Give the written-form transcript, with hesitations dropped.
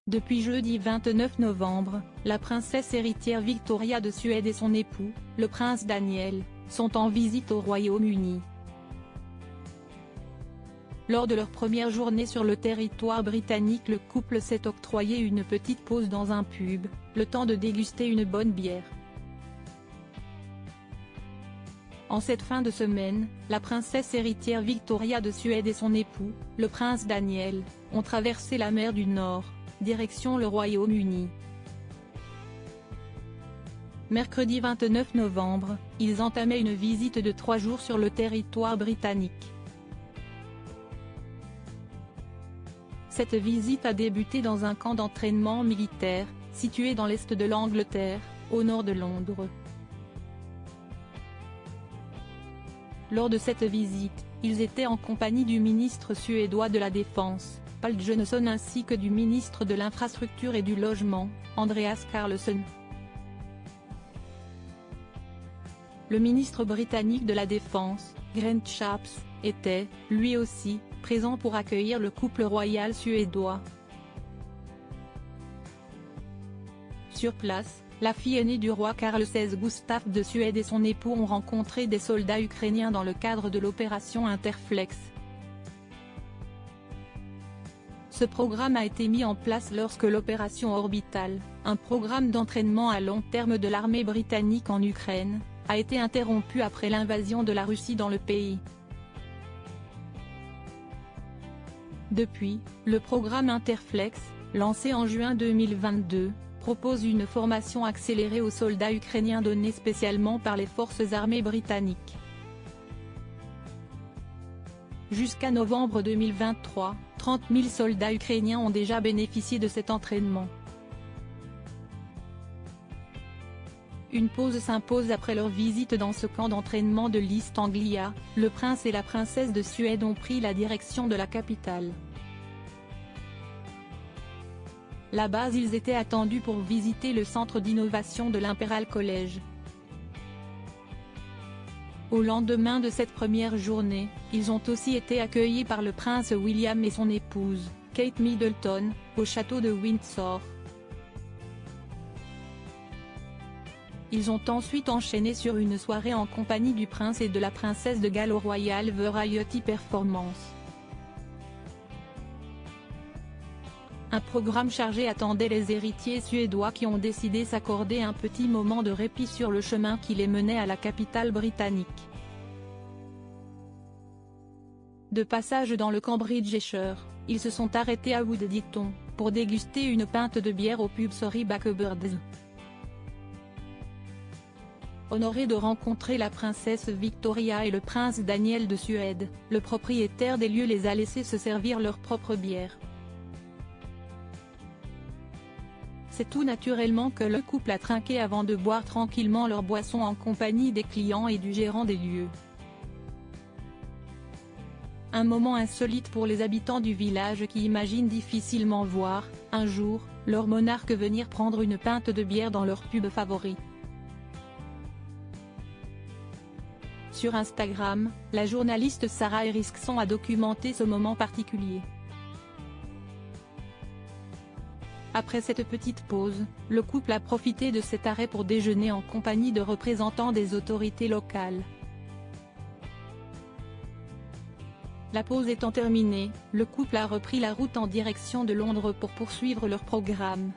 Depuis jeudi 29 novembre, la princesse héritière Victoria de Suède et son époux, le prince Daniel, sont en visite au Royaume-Uni. Lors de leur première journée sur le territoire britannique, le couple s'est octroyé une petite pause dans un pub, le temps de déguster une bonne bière. En cette fin de semaine, la princesse héritière Victoria de Suède et son époux, le prince Daniel, ont traversé la mer du Nord, direction le Royaume-Uni. Mercredi 29 novembre, ils entamaient une visite de 3 jours sur le territoire britannique. Cette visite a débuté dans un camp d'entraînement militaire, situé dans l'est de l'Angleterre, au nord de Londres. Lors de cette visite, ils étaient en compagnie du ministre suédois de la Défense, Pål Jonson, ainsi que du ministre de l'Infrastructure et du Logement, Andreas Carlson. Le ministre britannique de la Défense, Grant Shapps, était, lui aussi, présent pour accueillir le couple royal suédois. Sur place, la fille aînée du roi Carl XVI Gustaf de Suède et son époux ont rencontré des soldats ukrainiens dans le cadre de l'opération Interflex. Ce programme a été mis en place lorsque l'opération Orbital, un programme d'entraînement à long terme de l'armée britannique en Ukraine, a été interrompu après l'invasion de la Russie dans le pays. Depuis, le programme Interflex, lancé en juin 2022, propose une formation accélérée aux soldats ukrainiens donnée spécialement par les forces armées britanniques. Jusqu'à novembre 2023, 30 000 soldats ukrainiens ont déjà bénéficié de cet entraînement. Une pause s'impose après leur visite dans ce camp d'entraînement de l'East Anglia. Le prince et la princesse de Suède ont pris la direction de la capitale. Là-bas, ils étaient attendus pour visiter le centre d'innovation de l'Imperial College. Au lendemain de cette première journée, ils ont aussi été accueillis par le prince William et son épouse, Kate Middleton, au château de Windsor. Ils ont ensuite enchaîné sur une soirée en compagnie du prince et de la princesse de Galles au Royal Variety Performance. Un programme chargé attendait les héritiers suédois qui ont décidé s'accorder un petit moment de répit sur le chemin qui les menait à la capitale britannique. De passage dans le Cambridgeshire, ils se sont arrêtés à Woodditon, pour déguster une pinte de bière au pub Sorry Blackbirds. Honoré de rencontrer la princesse Victoria et le prince Daniel de Suède, le propriétaire des lieux les a laissés se servir leur propre bière. C'est tout naturellement que le couple a trinqué avant de boire tranquillement leur boisson en compagnie des clients et du gérant des lieux. Un moment insolite pour les habitants du village qui imaginent difficilement voir, un jour, leur monarque venir prendre une pinte de bière dans leur pub favori. Sur Instagram, la journaliste Sarah Eriksson a documenté ce moment particulier. Après cette petite pause, le couple a profité de cet arrêt pour déjeuner en compagnie de représentants des autorités locales. La pause étant terminée, le couple a repris la route en direction de Londres pour poursuivre leur programme.